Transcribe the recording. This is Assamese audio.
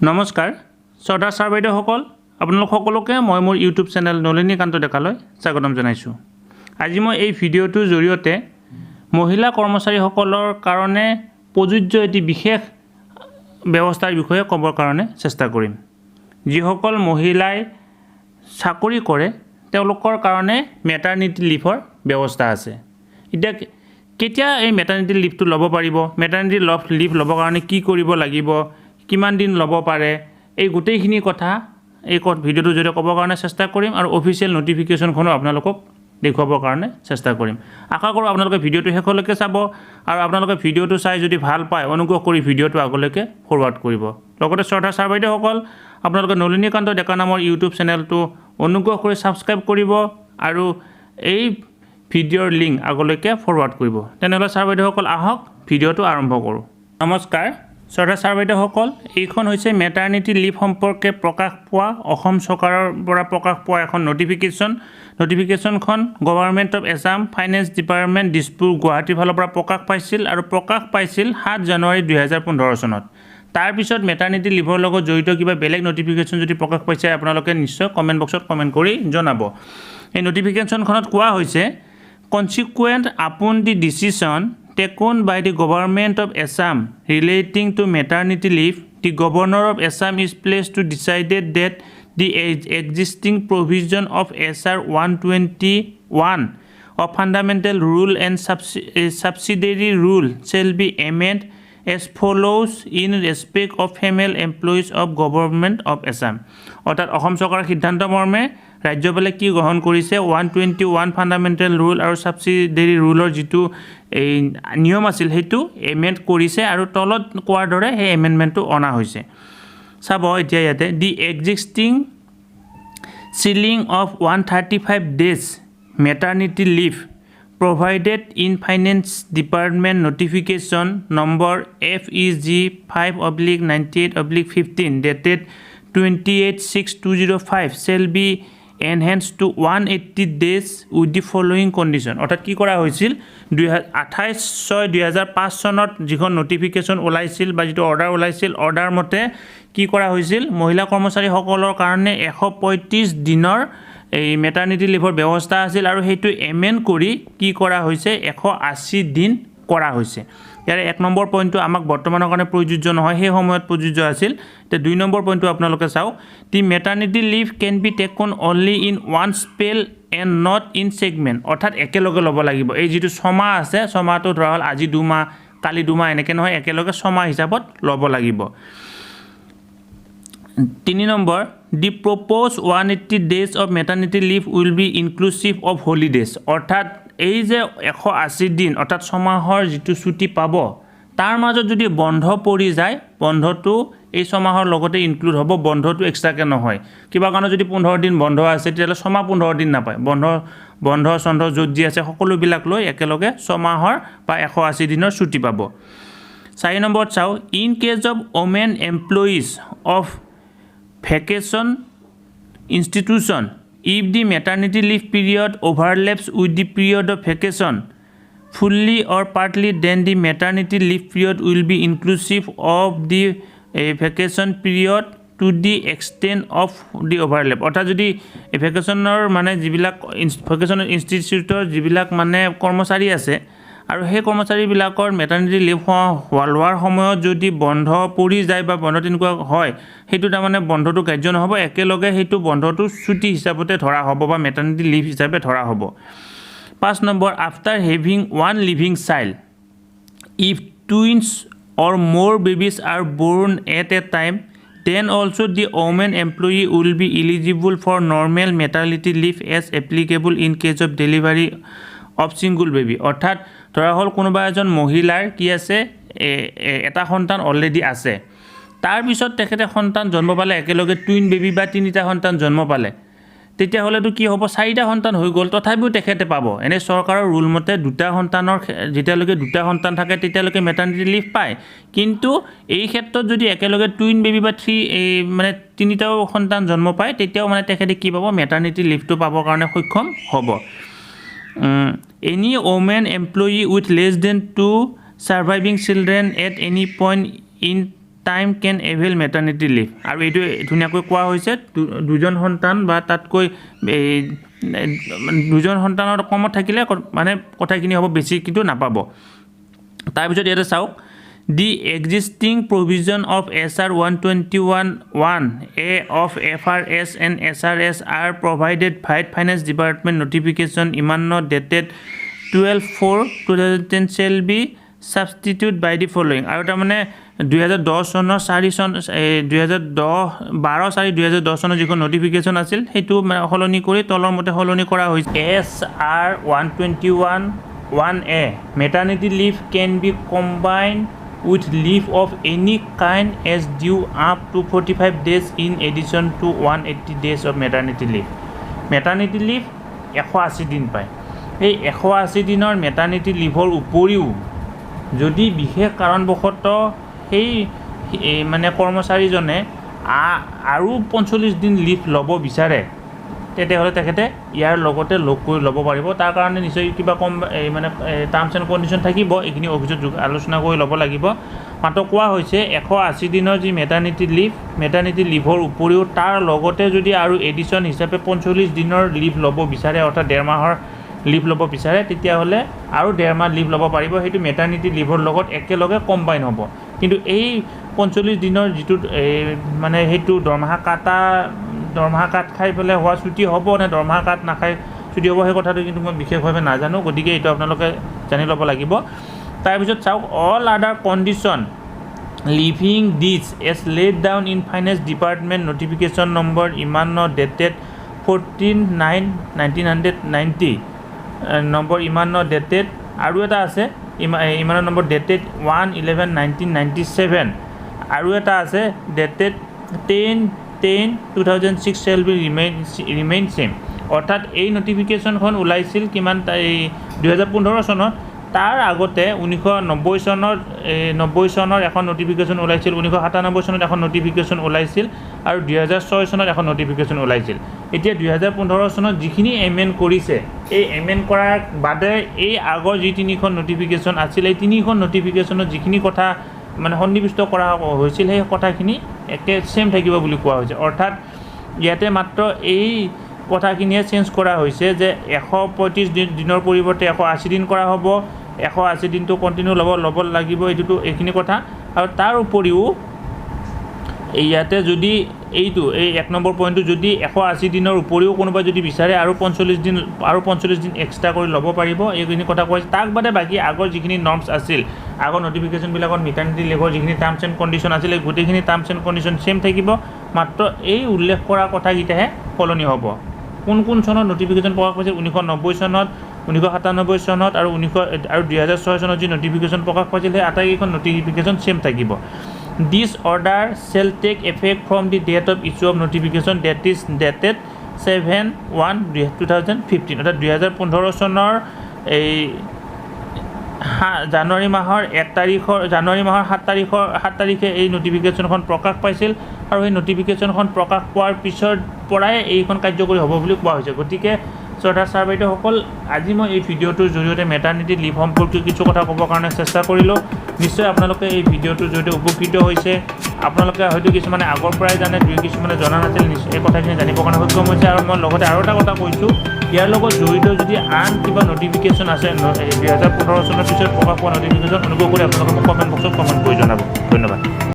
নমস্কাৰ শ্ৰদ্ধা ছাৰ বাইদেউসকল আপোনালোক সকলোকে মই মোৰ ইউটিউব চেনেল নলিনীকান্ত ডেকালৈ স্বাগতম জনাইছোঁ। আজি মই এই ভিডিঅ'টোৰ জৰিয়তে মহিলা কৰ্মচাৰীসকলৰ কাৰণে প্ৰযোজ্য এটি বিশেষ ব্যৱস্থাৰ বিষয়ে ক'বৰ কাৰণে চেষ্টা কৰিম। যিসকল মহিলাই চাকৰি কৰে তেওঁলোকৰ কাৰণে মেটাৰনিটি লিভৰ ব্যৱস্থা আছে। এতিয়া কেতিয়া এই মেটাৰনিটি লিভটো ল'ব পাৰিব, মেটাৰনিটি লিভ ল'বৰ কাৰণে কি কৰিব লাগিব, কিমান দিন ল'ব পাৰে, এই গোটেইখিনি কথা এই ভিডিঅ'টোৰ জৰিয়তে ক'বৰ কাৰণে চেষ্টা কৰিম আৰু অফিচিয়েল নটিফিকেশ্যনখনো আপোনালোকক দেখুৱাবৰ কাৰণে চেষ্টা কৰিম। আশা কৰোঁ আপোনালোকে ভিডিঅ'টো শেষলৈকে চাব আৰু আপোনালোকে ভিডিঅ'টো চাই যদি ভাল পায় অনুগ্ৰহ কৰি ভিডিঅ'টো আগলৈকে ফৰৱাৰ্ড কৰিব। লগতে শ্ৰদ্ধা ছাৰ বাইদেউসকল আপোনালোকে নলিনীকান্ত ডেকা নামৰ ইউটিউব চেনেলটো অনুগ্ৰহ কৰি ছাবস্ক্ৰাইব কৰিব আৰু এই ভিডিঅ'ৰ লিংক আগলৈকে ফৰৱাৰ্ড কৰিব। তেনেহ'লে ছাৰ বাইদেউসকল আহক ভিডিঅ'টো আৰম্ভ কৰোঁ। নমস্কাৰ শ্ৰদ্ধা ছাৰ বাইদেউসকল, এইখন হৈছে মেটাৰনিটি লিভ সম্পৰ্কে প্ৰকাশ পোৱা অসম চৰকাৰৰ পৰা প্ৰকাশ পোৱা এখন নটিফিকেশ্যনখন government of Assam finance department Dispur গুৱাহাটীৰ ফালৰ পৰা প্ৰকাশ পাইছিল আৰু প্ৰকাশ পাইছিল 7 জানুৱাৰী 2015 চনত। তাৰপিছত মেটাৰনিটি লিভৰ লগত জড়িত কিবা বেলেগ নটিফিকেশ্যন যদি প্ৰকাশ পাইছে আপোনালোকে নিশ্চয় কমেণ্ট বক্সত কমেণ্ট কৰি জনাব। এই নটিফিকেশ্যনখনত কোৱা হৈছে consequent upon the decision taken by the government of Assam relating to maternity leave, the governor of Assam is pleased to decide that the existing provision of SR 121 of fundamental rule and subsidiary rule shall be amended as follows in respect of female employees of government of Assam. অৰ্থাৎ অসম চৰকাৰৰ সিদ্ধান্ত মৰ্মে ৰাজ্যপালে কি গ্ৰহণ কৰিছে 121 ফাণ্ডামেণ্টেল ৰুল আৰু ছাবচিডিয়েৰী ৰুলৰ যিটো এই নিয়ম আছিল সেইটো এমেণ্ড কৰিছে আৰু তলত কোৱাৰ দৰে সেই এমেণ্ডমেণ্টটো অনা হৈছে। চাব এতিয়া ইয়াতে the existing ceiling of 135 days maternity leave provided in Finance Department Notification number FEG 5/98/15 dated 28/6/2005 shall be enhanced to 180 days with the following condition. অৰ্থাৎ কি কৰা হৈছিল 28/6/2005 চনত যিখন নটিফিকেশ্যন ওলাইছিল বা যিটো অৰ্ডাৰ ওলাইছিল অৰ্ডাৰ মতে কি কৰা হৈছিল মহিলা কৰ্মচাৰীসকলৰ কাৰণে 135 দিনৰ এই মেটাৰনিটি লিভৰ ব্যৱস্থা আছিল আৰু সেইটো এমেণ্ড কৰি কি কৰা হৈছে 180 দিন কৰা হৈছে। ইয়াৰ 1 নম্বৰ পইণ্টটো আমাক বৰ্তমানৰ কাৰণে প্ৰযোজ্য নহয়, সেই সময়ত প্ৰযোজ্য আছিল। এতিয়া 2 নম্বৰ পইণ্টটো আপোনালোকে চাওক the maternity leave can be taken only in one spell and not in segment. অৰ্থাৎ একেলগে ল'ব লাগিব। এই যিটো 6 মাহ আছে 6 মাহটো ধৰা হ'ল আজি 2 মাহ কালি 2 মাহ এনেকৈ নহয়, একেলগে 6 মাহ হিচাপত ল'ব লাগিব। 3 number the propose 180 days of maternity leave will be inclusive of holidays। অৰ্থাৎ এই যে 180 দিন অৰ্থাৎ 6 মাহৰ যিটো ছুটি পাব তাৰ মাজত যদি বন্ধ পৰি যায় বন্ধটো এই 6 মাহৰ লগতে ইনক্লুড হ'ব, বন্ধটো এক্সট্ৰাকৈ নহয়। কিবা কাৰণে যদি 15 দিন বন্ধ আছে তেতিয়াহ'লে 6 মাহ 15 দিন নাপায়, বন্ধ য'ত যি আছে সকলোবিলাক লৈ একেলগে 6 মাহৰ বা 180 দিনৰ ছুটি পাব। 4 নম্বৰত চাওঁ in case of women employees of vacation institution if the maternity leave period overlaps with the period of vacation fully or partly then the maternity leave period will be inclusive of the vacation period to the extent of the overlap। অৰ্থাৎ যদি ভেকেশ্যনৰ মানে যিবিলাক ভেকেশ্যনৰ ইনষ্টিটিউটৰ যিবিলাক মানে কৰ্মচাৰী আছে আৰু সেই কৰ্মচাৰীবিলাকৰ মেটাৰনিটি লিভ লোৱাৰ সময়ত যদি বন্ধ পৰি যায় বা বন্ধ তেনেকুৱা হয় সেইটো তাৰমানে বন্ধটো কাৰ্য নহ'ব, একেলগে সেইটো বন্ধটো ছুটি হিচাপতে ধৰা হ'ব বা মেটাৰনিটি লিভ হিচাপে ধৰা হ'ব। 5 নম্বৰ after having one living child if twins or more babies are born at a time then also the woman employee will be eligible for normal maternity leave as applicable in case of delivery of single baby। অৰ্থাৎ ধৰা হ'ল কোনোবা এজন মহিলাৰ কি আছে এটা সন্তান অলৰেডি আছে, তাৰপিছত তেখেতে সন্তান জন্ম পালে একেলগে টুইন বেবী বা 3টা সন্তান জন্ম পালে তেতিয়াহ'লেতো কি হ'ব 4টা সন্তান হৈ গ'ল, তথাপিও তেখেতে পাব। এনে চৰকাৰৰ ৰুল মতে 2টা সন্তানৰ যেতিয়ালৈকে 2টা সন্তান থাকে তেতিয়ালৈকে মেটাৰনিটি লিভ পায়, কিন্তু এই ক্ষেত্ৰত যদি একেলগে টুইন বেবী বা 3টাও সন্তান জন্ম পায় তেতিয়াও মানে তেখেতে কি পাব মেটাৰনিটি লিভটো পাবৰ কাৰণে সক্ষম হ'ব। Any woman employee with less than 2 surviving children at any point in time can avail maternity leave আৰু এইটো ধুনীয়াকৈ কোৱা হৈছে দুজন সন্তান বা তাতকৈ দুজন সন্তানৰ কমত থাকিলে মানে কথাখিনি হ'ব বেছি কিন্তু নাপাব তাৰপিছত ইয়াতে চাওক the existing provision of SR 121(1)A of FRS and SRS are provided by Finance Department notification Imanno dated 12/4/2010 shall be substituted by the following আৰু তাৰমানে 2010 চনৰ 4 চন 12/4/2010 চনৰ যিখন নটিফিকেশ্যন আছিল সেইটো সলনি কৰি তলৰ মতে সলনি কৰা হৈছে SR 121(1)A maternity leave can be combined with leave of any kind as due up to 45 days in addition to 180 days of maternity leave. Maternity leave 180 দিন পায় এই 180 দিনৰ maternity leaveৰ উপৰিও যদি বিশেষ কাৰণবশতঃ সেই মানে কৰ্মচাৰীজনে আৰু 45 দিন লিভ ল'ব বিচাৰে তেতিয়াহ'লে তেখেতে ইয়াৰ লগতে লগ কৰি ল'ব পাৰিব তাৰ কাৰণে নিশ্চয় কিবা কম মানে টাৰ্মছ এণ্ড কণ্ডিশ্যন থাকিব এইখিনি অফিচত আলোচনা কৰি ল'ব লাগিব মাত্ৰ কোৱা হৈছে 180 দিনৰ যি মেটাৰনিটি লিভৰ উপৰিও তাৰ লগতে যদি আৰু এডিশ্যন হিচাপে 45 দিনৰ লিভ ল'ব বিচাৰে অৰ্থাৎ 1.5 মাহৰ লিভ ল'ব বিচাৰে তেতিয়াহ'লে আৰু 1.5 মাহ লিভ ল'ব পাৰিব সেইটো মেটাৰনিটি লিভৰ লগত একেলগে কম্বাইন হ'ব কিন্তু এই 45 দিনৰ যিটো মানে সেইটো দৰমহা কাট খাই পেলাই হোৱা ছুটি হ'ব নে দৰমহা কাট নাখাই ছুটি হ'ব সেই কথাটো কিন্তু মই বিশেষভাৱে নাজানো গতিকে এইটো আপোনালোকে জানি ল'ব লাগিব তাৰপিছত চাওক all other condition living this as laid down in finance department notification number ইমানো ডেটেড 14/9/1990 নম্বৰ ইমানো ডেটেড আৰু এটা আছে ইমানৰ নম্বৰ ডেটেড 1/11/1997 আৰু এটা আছে dated 10/10/2006 shall be remain same অৰ্থাৎ এই নটিফিকেশ্যনখন ওলাইছিল কিমান 2015 চনত তাৰ আগতে 1990 চনৰ এখন নটিফিকেশ্যন ওলাইছিল 1997 চনত এখন নটিফিকেশ্যন ওলাইছিল আৰু 2006 চনত এখন নটিফিকেশ্যন ওলাইছিল এতিয়া 2015 চনত যিখিনি এমেণ্ড কৰিছে এই এমেণ্ড কৰাৰ বাদে এই আগৰ যি তিনিখন নটিফিকেশ্যন আছিল এই তিনিখন নটিফিকেশ্যনত যিখিনি কথা মানে সন্নিৱিষ্ট কৰা হৈছিল সেই কথাখিনি একে সেম থাকিব বুলি কোৱা হৈছে অৰ্থাৎ ইয়াতে মাত্ৰ এই কথাখিনিয়ে চেঞ্জ কৰা হৈছে যে 135 দিনৰ পৰিৱৰ্তে 180 দিন কৰা হ'ব 180 দিনটো কণ্টিনিউ ল'ব লাগিব এইটো এইখিনি কথা আৰু তাৰ উপৰিও ইয়াতে যদি এইটো এই 1 নম্বৰ পইণ্টটো যদি 180 দিনৰ উপৰিও কোনোবা যদি বিচাৰে আৰু 45 দিন এক্সট্ৰা কৰি ল'ব পাৰিব এইখিনি কথা কৈছে তাক বাদে বাকী আগৰ যিখিনি নৰ্মছ আছিল আগৰ নটিফিকেশ্যনবিলাকত মেটাৰনিটি লিভৰ যিখিনি টাৰ্মছ এণ্ড কণ্ডিশ্যন আছিল এই গোটেইখিনি টাৰ্মছ এণ্ড কণ্ডিশ্যন সেম থাকিব মাত্ৰ এই উল্লেখ কৰা কথাকেইটাহে সলনি হ'ব কোন চনত নটিফিকেশ্যন প্ৰকাশ পাইছিল 1990 চনত 1997 চনত আৰু 2006 চনত যি নটিফিকেশ্যন প্ৰকাশ পাইছিল সেই আটাইকেইখন নটিফিকেশ্যন সেম থাকিব This order shall take effect from the date of issue of notification that is dated 7/1/2015 অৰ্থাৎ 2015 চনৰ এই জানুৱাৰী মাহৰ 7 তাৰিখে এই নটিফিকেশ্যনখন প্ৰকাশ পাইছিল আৰু এই নটিফিকেশ্যনখন প্ৰকাশ পোৱাৰ পিছৰ পৰাই এইখন কাৰ্যকৰী হ'ব বুলি কোৱা হৈছে গতিকে শ্ৰদ্ধা ছাৰ বাইদেউসকল আজি মই এই ভিডিঅ'টোৰ জৰিয়তে মেটাৰনিটি লিভ সম্পৰ্কীয় কিছু কথা ক'বৰ কাৰণে চেষ্টা কৰিলোঁ নিশ্চয় আপোনালোকে এই ভিডিঅ'টোৰ জৰিয়তে উপকৃত হৈছে আপোনালোকে হয়তো কিছুমানে আগৰ পৰাই জানে কিছুমানে জনা নাছিল নিশ্চয় এই কথাখিনি জানিবৰ কাৰণে সক্ষম হৈছে আৰু মই লগতে আৰু এটা কথা কৈছোঁ ইয়াৰ লগত জড়িত যদি আন কিবা নটিফিকেশ্যন আছে 2015 চনৰ পিছত প্ৰকাশ পোৱা নটিফিকেশ্যন অনুগ্ৰহ কৰি আপোনালোকে মোক কমেণ্ট বক্সত কমেণ্ট কৰি জনাব ধন্যবাদ